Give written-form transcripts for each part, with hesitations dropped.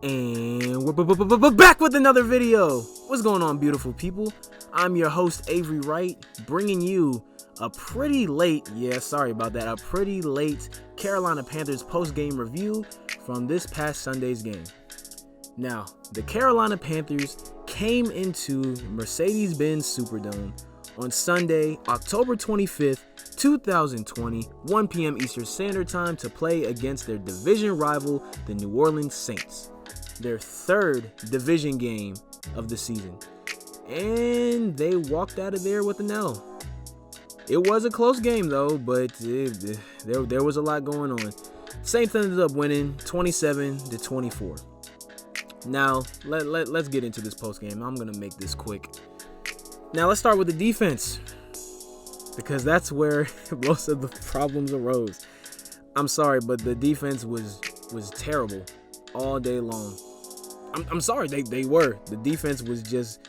And we're back with another video. What's going on, beautiful people? I'm your host, Avery Wright, bringing you a pretty late Carolina Panthers post-game review from this past Sunday's game. Now, the Carolina Panthers came into Mercedes-Benz Superdome on Sunday, October 25th, 2020, 1 p.m. Eastern Standard Time to play against their division rival, the New Orleans Saints. Their third division game of the season. And they walked out of there with an L. It was a close game though, but there was a lot going on. Saints ended up winning 27-24. Now, let's get into this post game. I'm going to make this quick. Now, let's start with the defense, because that's where most of the problems arose. I'm sorry, but the defense was terrible all day long. I'm sorry, they were. The defense was just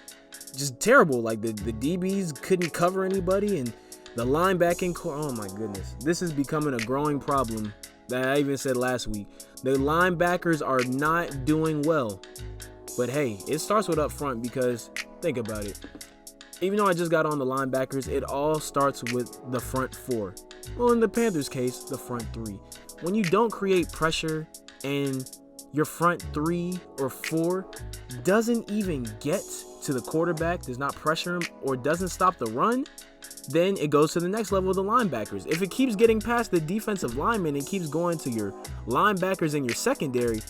terrible. Like the DBs couldn't cover anybody, and the linebacking core, oh my goodness. This is becoming a growing problem that I even said last week. The linebackers are not doing well. But hey, it starts with up front, because think about it. Even though I just got on the linebackers, it all starts with the front four. Well, in the Panthers' case, the front three. When you don't create pressure and your front three or four doesn't even get to the quarterback, does not pressure him, or doesn't stop the run, then it goes to the next level of the linebackers. If it keeps getting past the defensive linemen and keeps going to your linebackers and your secondary,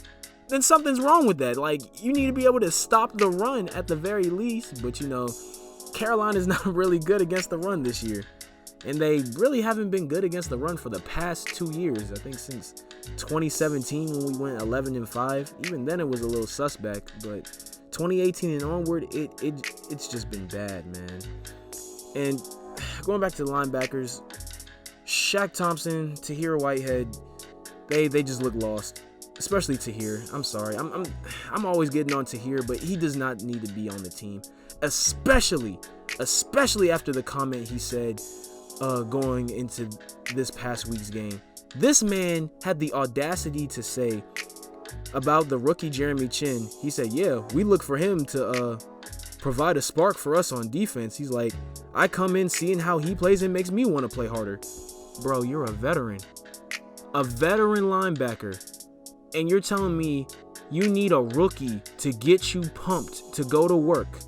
then something's wrong with that. Like, you need to be able to stop the run at the very least. But, Carolina's not really good against the run this year. And they really haven't been good against the run for the past 2 years. I think since 2017 when we went 11-5. Even then it was a little suspect. But 2018 and onward, it's just been bad, man. And going back to the linebackers, Shaq Thompson, Tahir Whitehead, they just look lost. Especially Tahir. I'm sorry. I'm always getting on Tahir, but he does not need to be on the team. Especially after the comment he said going into this past week's game. This man had the audacity to say about the rookie Jeremy Chin. He said, yeah, we look for him to provide a spark for us on defense. He's like, I come in seeing how he plays and makes me want to play harder. Bro, you're a veteran linebacker, and you're telling me you need a rookie to get you pumped to go to work.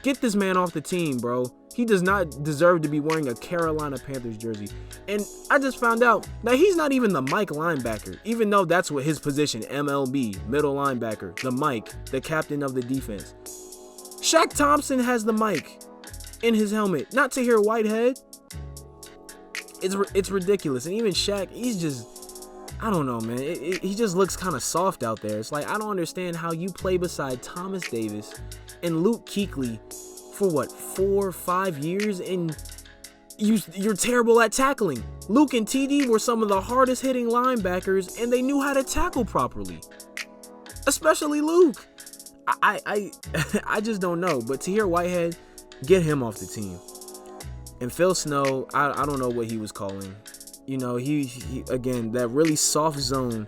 Get this man off the team, bro. He does not deserve to be wearing a Carolina Panthers jersey. And I just found out that he's not even the Mike linebacker, even though that's what his position, MLB, middle linebacker, the Mike, the captain of the defense. Shaq Thompson has the Mike in his helmet, not Tahir Whitehead. It's ridiculous. And even Shaq, he's just, I don't know, man. He just looks kind of soft out there. It's like, I don't understand how you play beside Thomas Davis and Luke Kuechly for 4 or 5 years, and you're terrible at tackling. Luke and TD were some of the hardest hitting linebackers, and they knew how to tackle properly. Especially Luke. I just don't know. But Tahir Whitehead, get him off the team. And Phil Snow, I don't know what he was calling. He again, that really soft zone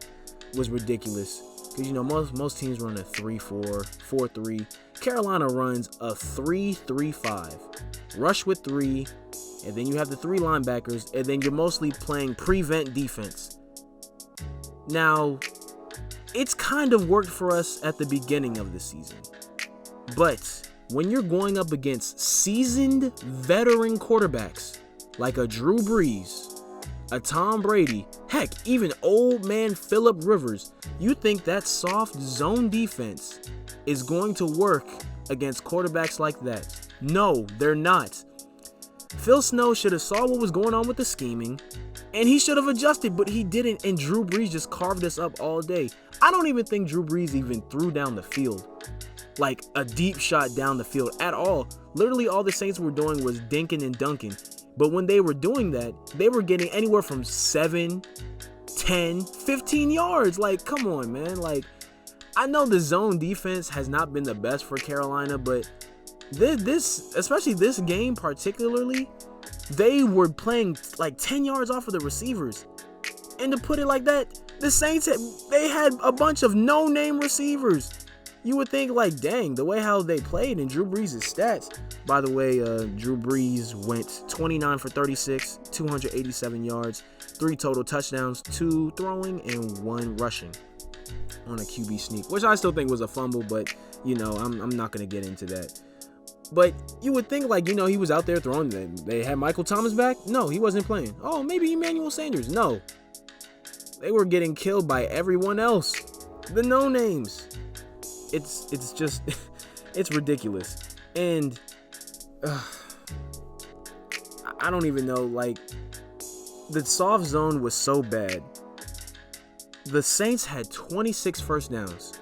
was ridiculous. Because, most teams run a 3-4, 4-3. Carolina runs a 3-3-5. Rush with 3, and then you have the 3 linebackers, and then you're mostly playing prevent defense. Now, it's kind of worked for us at the beginning of the season. But when you're going up against seasoned veteran quarterbacks like a Drew Brees, a Tom Brady, heck, even old man Phillip Rivers, you think that soft zone defense is going to work against quarterbacks like that? No, they're not. Phil Snow should have saw what was going on with the scheming, and he should have adjusted, but he didn't, and Drew Brees just carved us up all day. I don't even think Drew Brees even threw down the field, like a deep shot down the field at all. Literally all the Saints were doing was dinking and dunking. But when they were doing that, they were getting anywhere from 7, 10, 15 yards. Like, come on, man. Like, I know the zone defense has not been the best for Carolina, but especially this game particularly, they were playing like 10 yards off of the receivers. And to put it like that, The Saints, they had a bunch of no-name receivers. You would think, like, dang, the way how they played and Drew Brees' stats. By the way, Drew Brees went 29 for 36, 287 yards, 3 total touchdowns, 2 throwing, and 1 rushing on a QB sneak, which I still think was a fumble, but, you know, I'm not going to get into that. But you would think, like, you know, he was out there throwing them. They had Michael Thomas back? No, he wasn't playing. Oh, maybe Emmanuel Sanders. No. They were getting killed by everyone else. The no-names. It's just, it's ridiculous. And I don't even know, like, the soft zone was so bad. The Saints had 26 first downs,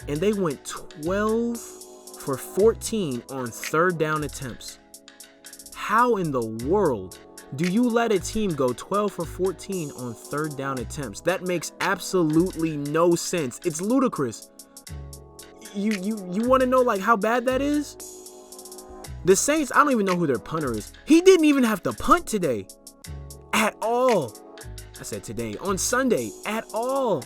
and they went 12 for 14 on third down attempts. How in the world do you let a team go 12 for 14 on third down attempts? That makes absolutely no sense. It's ludicrous. You want to know, like, how bad that is? The Saints, I don't even know who their punter is. He didn't even have to punt today. At all. I said today. On Sunday. At all.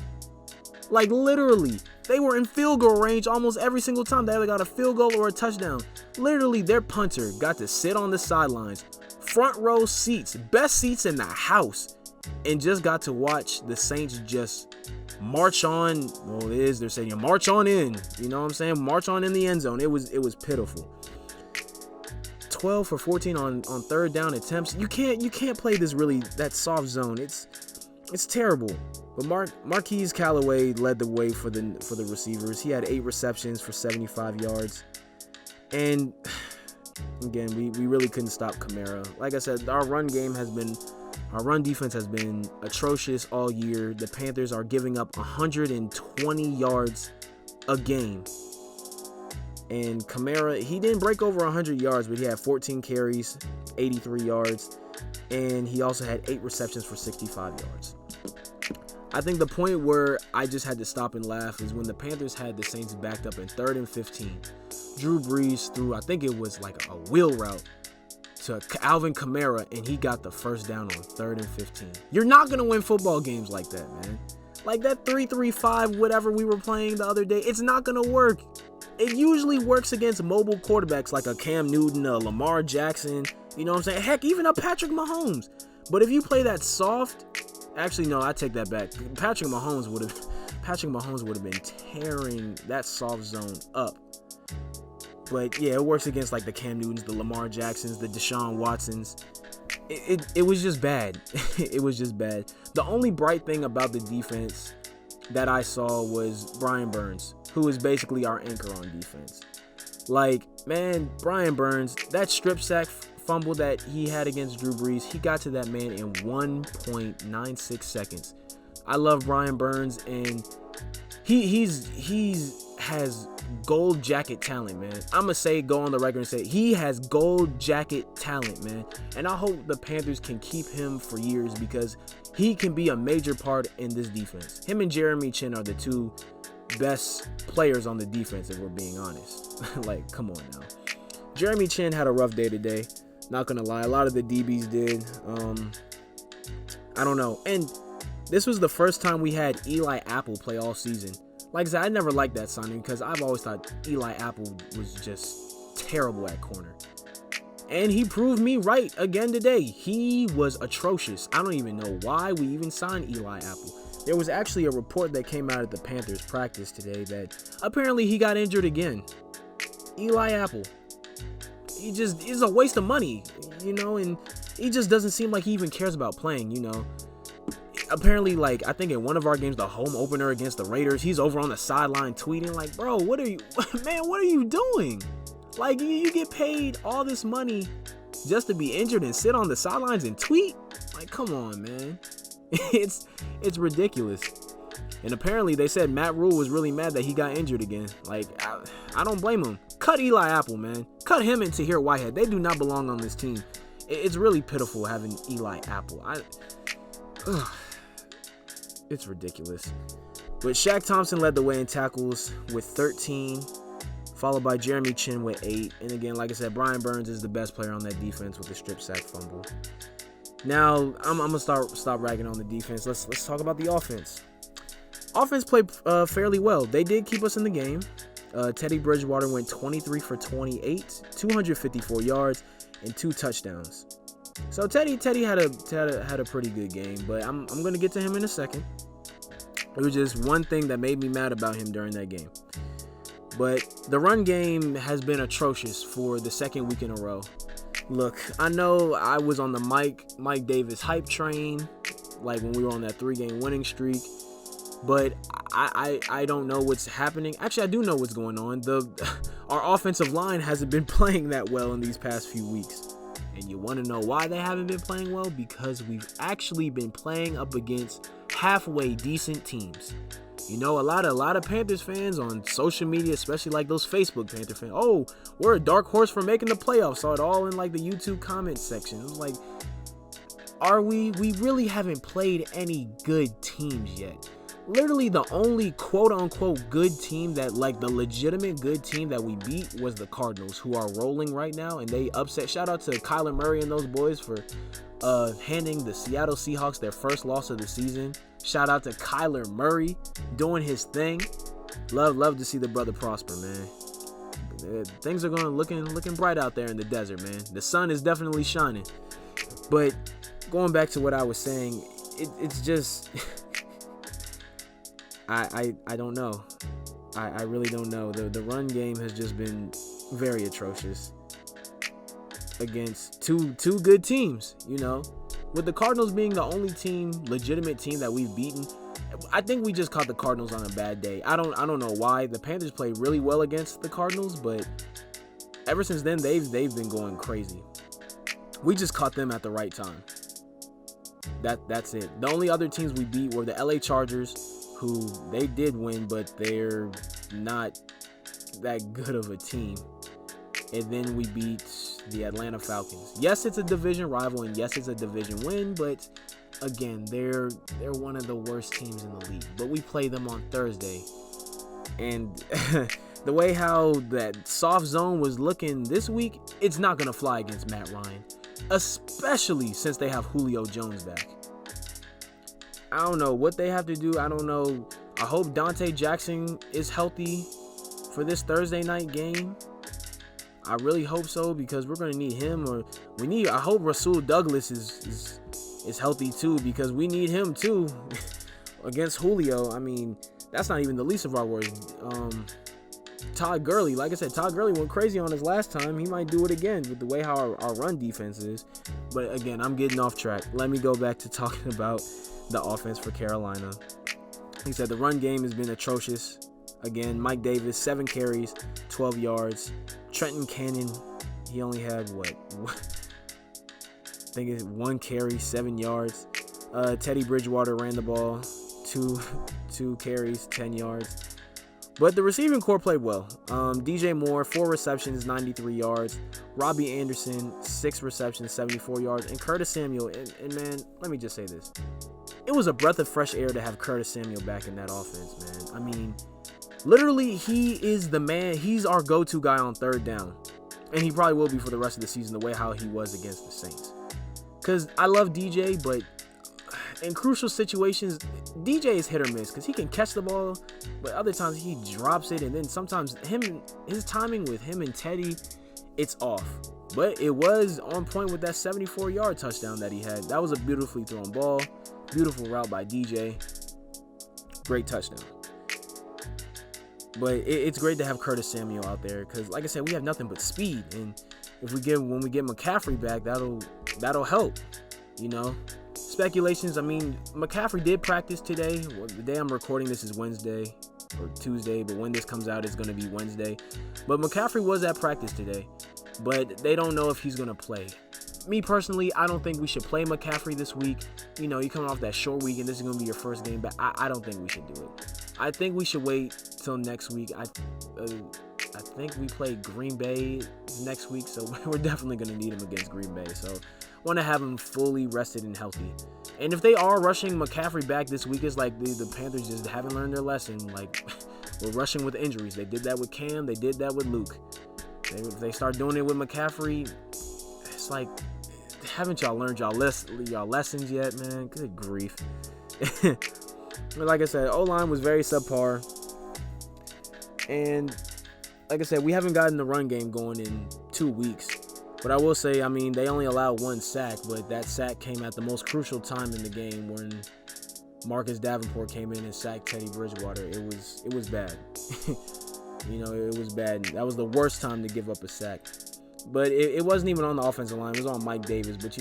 Like, literally. They were in field goal range almost every single time. They either got a field goal or a touchdown. Literally, their punter got to sit on the sidelines. Front row seats. Best seats in the house. And just got to watch the Saints just march on. Well, it is. They're saying march on in. You know what I'm saying? March on in the end zone. It was pitiful. 12 for 14 on third down attempts. You can't play this really that soft zone. It's terrible. But Marquise Callaway led the way for the receivers. He had 8 receptions for 75 yards. And again, we really couldn't stop Kamara. Like I said, our run defense has been atrocious all year. The Panthers are giving up 120 yards a game. And Kamara, he didn't break over 100 yards, but he had 14 carries, 83 yards, and he also had 8 receptions for 65 yards. I think the point where I just had to stop and laugh is when the Panthers had the Saints backed up in 3rd and 15. Drew Brees threw, I think it was like a wheel route to Alvin Kamara, and he got the first down on 3rd and 15. You're not going to win football games like that, man. Like that 3-3-5, whatever we were playing the other day, it's not going to work. It usually works against mobile quarterbacks like a Cam Newton, a Lamar Jackson, you know what I'm saying? Heck, even a Patrick Mahomes. But if you play that soft, actually, no, I take that back. Patrick Mahomes would have been tearing that soft zone up. But yeah, it works against like the Cam Newtons, the Lamar Jacksons, the Deshaun Watsons. It was just bad. It was just bad. The only bright thing about the defense that I saw was Brian Burns, who is basically our anchor on defense. Like, man, Brian Burns, that strip sack fumble that he had against Drew Brees, he got to that man in 1.96 seconds. I love Brian Burns, and he has gold jacket talent, man. I'm going to go on the record and say he has gold jacket talent, man. And I hope the Panthers can keep him for years because he can be a major part in this defense. Him and Jeremy Chin are the 2 best players on the defense, if we're being honest. Like, come on now. Jeremy Chin had a rough day today. Not going to lie. A lot of the DBs did. I don't know. And this was the first time we had Eli Apple play all season. Like I said, I never liked that signing because I've always thought Eli Apple was just terrible at corner. And he proved me right again today. He was atrocious. I don't even know why we even signed Eli Apple. There was actually a report that came out at the Panthers practice today that apparently he got injured again. Eli Apple. He just is a waste of money, you know, and he just doesn't seem like he even cares about playing, you know. Apparently, like, I think in one of our games, the home opener against the Raiders, he's over on the sideline tweeting like, bro, what are you doing? Like, you get paid all this money just to be injured and sit on the sidelines and tweet? Like, come on, man. It's ridiculous. And apparently they said Matt Rule was really mad that he got injured again. Like, I don't blame him. Cut Eli Apple, man. Cut him and Tahir Whitehead. They do not belong on this team. It's really pitiful having Eli Apple. It's ridiculous. But Shaq Thompson led the way in tackles with 13, followed by Jeremy Chin with 8. And again, like I said, Brian Burns is the best player on that defense with the strip sack fumble. Now, I'm gonna stop ragging on the defense. Let's talk about the offense. offense played fairly well. They did keep us in the game. Teddy Bridgewater went 23 for 28, 254 yards, and 2 touchdowns. So Teddy had a pretty good game, but I'm gonna get to him in a second. It was just one thing that made me mad about him during that game. But the run game has been atrocious for the second week in a row. Look, I know I was on the Mike Davis hype train, like when we were on that 3-game winning streak, but I don't know what's happening. Actually, I do know what's going on. Our offensive line hasn't been playing that well in these past few weeks. And you want to know why they haven't been playing well? Because we've actually been playing up against halfway decent teams. You know, a lot of Panthers fans on social media, especially like those Facebook Panther fans, oh, we're a dark horse for making the playoffs. Saw it all in like the YouTube comment section. It was like, are we? We really haven't played any good teams yet. Literally the only quote-unquote good team that, like the legitimate good team that we beat, was the Cardinals, who are rolling right now, and they upset. Shout out to Kyler Murray and those boys for handing the Seattle Seahawks their first loss of the season. Shout out to Kyler Murray doing his thing. Love to see the brother prosper, man. Things are looking bright out there in the desert, man. The sun is definitely shining. But going back to what I was saying, it's just I don't know. I really don't know. The run game has just been very atrocious against two good teams, you know. With the Cardinals being the only legitimate team that we've beaten, I think we just caught the Cardinals on a bad day. I don't know why. The Panthers played really well against the Cardinals, but ever since then they've been going crazy. We just caught them at the right time. That's it. The only other teams we beat were the LA Chargers, who they did win, but they're not that good of a team. And then we beat the Atlanta Falcons. Yes, it's a division rival, and yes, it's a division win, but again, they're one of the worst teams in the league. But we play them on Thursday. And the way how that soft zone was looking this week, it's not going to fly against Matt Ryan, especially since they have Julio Jones back. I don't know what they have to do. I don't know. I hope Dante Jackson is healthy for this Thursday night game. I really hope so, because we're going to need him, or I hope Rasul Douglas is healthy too, because we need him too against Julio. I mean, that's not even the least of our worries. Todd Gurley, like I said, Todd Gurley went crazy on us last time. He might do it again with the way how our run defense is. But again, I'm getting off track. Let me go back to talking about the offense for Carolina. He said the run game has been atrocious. Again, Mike Davis, 7 carries, 12 yards. Trenton Cannon, he only had I think it's 1 carry, 7 yards. Teddy Bridgewater ran the ball, two carries, 10 yards. But the receiving core played well. DJ Moore, 4 receptions, 93 yards. Robbie Anderson, 6 receptions, 74 yards. And Curtis Samuel, and man, let me just say this. It was a breath of fresh air to have Curtis Samuel back in that offense, man. I mean, literally, he is the man. He's our go-to guy on third down. And he probably will be for the rest of the season, the way how he was against the Saints. Because I love DJ, but in crucial situations, DJ is hit or miss, because he can catch the ball, but other times he drops it, and then sometimes his timing with him and Teddy, it's off. But it was on point with that 74-yard touchdown that he had. That was a beautifully thrown ball. Beautiful route by DJ. Great touchdown. But it's great to have Curtis Samuel out there, because like I said, we have nothing but speed, and when we get McCaffrey back, that'll help, you know. Speculations, I mean, McCaffrey did practice today. Well, the day I'm recording this is Wednesday or Tuesday, but when this comes out, it's going to be Wednesday. But McCaffrey was at practice today, but they don't know if he's going to play. Me personally, I don't think we should play McCaffrey this week. You know, you're coming off that short week, and this is going to be your first game back. I don't think we should do it. I think we should wait till next week. I think we play Green Bay next week, so we're definitely going to need him against Green Bay. So want to have him fully rested and healthy. And if they are rushing McCaffrey back this week, it's like the Panthers just haven't learned their lesson. Like, we're rushing with injuries. They did that with Cam. They did that with Luke. If they start doing it with McCaffrey, it's like, haven't y'all learned y'all lessons yet, man? Good grief. Like I said, O-line was very subpar. And like I said, we haven't gotten the run game going in 2 weeks. But I will say, I mean, they only allowed 1 sack, but that sack came at the most crucial time in the game when Marcus Davenport came in and sacked Teddy Bridgewater. It was bad. It was bad. That was the worst time to give up a sack. But it wasn't even on the offensive line. It was on Mike Davis. But,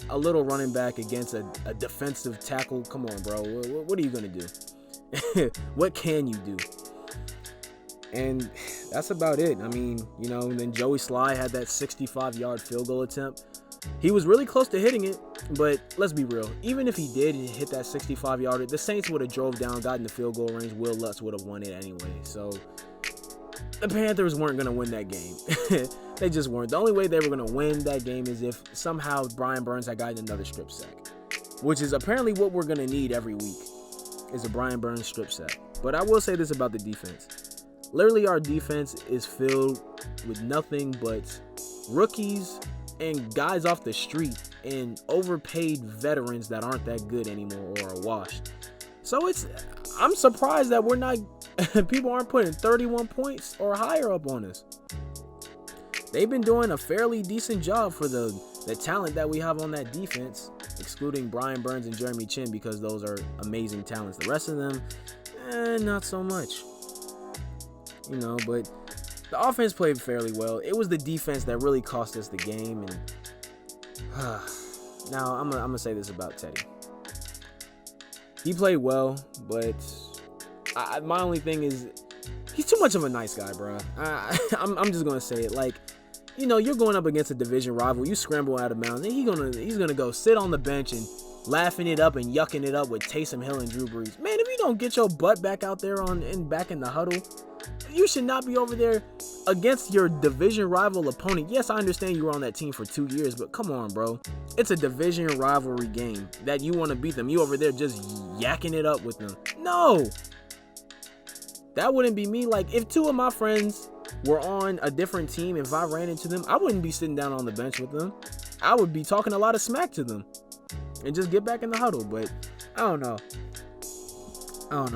a little running back against a defensive tackle. Come on, bro. What are you going to do? What can you do? And that's about it. I mean, then Joey Sly had that 65-yard field goal attempt. He was really close to hitting it, but let's be real. Even if he did hit that 65-yarder, the Saints would have drove down, got in the field goal range. Will Lutz would have won it anyway. So the Panthers weren't going to win that game. They just weren't. The only way they were going to win that game is if somehow Brian Burns had gotten another strip sack, which is apparently what we're going to need every week, is a Brian Burns strip sack. But I will say this about the defense. Literally, our defense is filled with nothing but rookies and guys off the street and overpaid veterans that aren't that good anymore or are washed. So I'm surprised that people aren't putting 31 points or higher up on us. They've been doing a fairly decent job for the talent that we have on that defense, excluding Brian Burns and Jeremy Chin, because those are amazing talents. The rest of them, not so much. But the offense played fairly well. It was the defense that really cost us the game. And now I'm gonna say this about Teddy. He played well, but my only thing is he's too much of a nice guy, bro. I'm just gonna say it. Like, you're going up against a division rival. You scramble out of bounds, and he's gonna go sit on the bench and laughing it up and yucking it up with Taysom Hill and Drew Brees. Man, if you don't get your butt back out there back in the huddle, you should not be over there against your division rival opponent. Yes, I understand you were on that team for 2 years, but come on, bro. It's a division rivalry game that you want to beat them. You over there just yakking it up with them. No. That wouldn't be me. Like, if 2 of my friends were on a different team, if I ran into them, I wouldn't be sitting down on the bench with them. I would be talking a lot of smack to them and just get back in the huddle. But I don't know,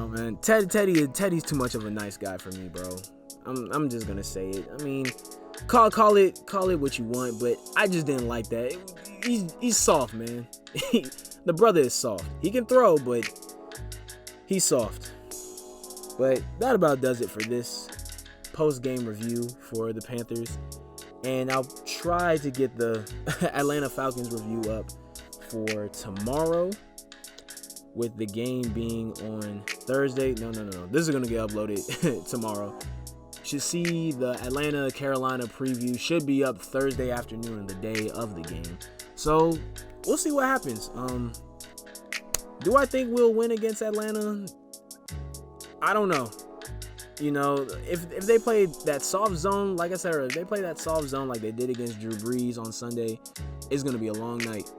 man. Teddy's too much of a nice guy for me, bro. I'm just gonna say it. I mean, call it what you want, but I just didn't like that. He's soft, man. The brother is soft. He can throw, but he's soft. But that about does it for this post-game review for the Panthers. And I'll try to get the Atlanta Falcons review up for tomorrow, with the game being on Thursday. No. This is going to get uploaded tomorrow. Should see the Atlanta-Carolina preview. Should be up Thursday afternoon, the day of the game. So, we'll see what happens. Do I think we'll win against Atlanta? I don't know. If they play that soft zone, like I said earlier, if they play that soft zone like they did against Drew Brees on Sunday, it's going to be a long night.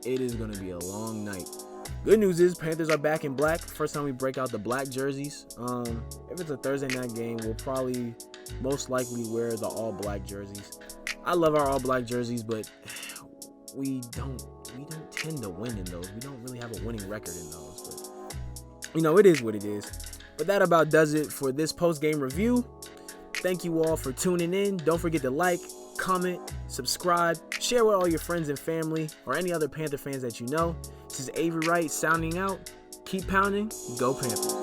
It is going to be a long night. Good news is Panthers are back in black. First time we break out the black jerseys. If it's a Thursday night game, we'll probably most likely wear the all black jerseys. I love our all black jerseys, but we don't tend to win in those. We don't really have a winning record in those. But it is what it is. But that about does it for this post-game review. Thank you all for tuning in. Don't forget to like, comment, subscribe, share with all your friends and family or any other Panther fans that you know. This is Avery Wright sounding out. Keep pounding. Go Panthers.